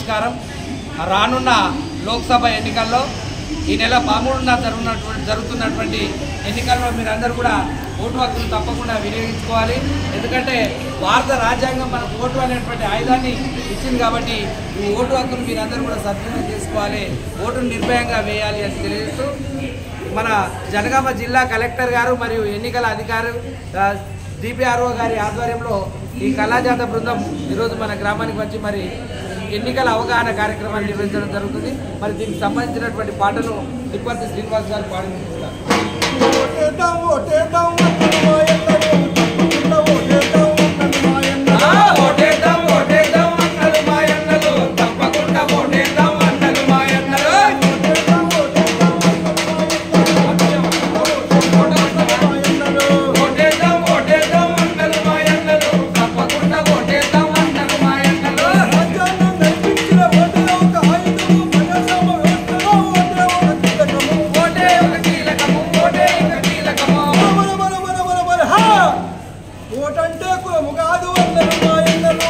నమస్కారం. రానున్న లోక్సభ ఎన్నికల్లో ఈ నెల 13న జరుగుతున్నటువంటి ఎన్నికల్లో మీరందరూ కూడా ఓటు హక్కును తప్పకుండా వినియోగించుకోవాలి. ఎందుకంటే భారత రాజ్యాంగం మనకు ఓటు అనేటువంటి ఆయుధాన్ని ఇచ్చింది కాబట్టి ఈ ఓటు హక్కును మీరందరూ కూడా సద్వినియోగం చేసుకోవాలి, ఓటును నిర్భయంగా వేయాలి అని తెలియజేస్తూ మన జనగామ జిల్లా కలెక్టర్ గారు మరియు ఎన్నికల అధికారు డిపిఆర్ఓ గారి ఆధ్వర్యంలో ఈ కళాజాత బృందం ఈరోజు మన గ్రామానికి వచ్చి మరి ఎన్నికల అవగాహన కార్యక్రమాన్ని నిర్వహించడం జరుగుతుంది. మరి దీనికి సంబంధించినటువంటి పాటను తిప్పర్తి శ్రీనివాస్ గారు పాడి వినిపిస్తారు. ఓటంటే కులము కాదు అందరూ మా ఎందరూ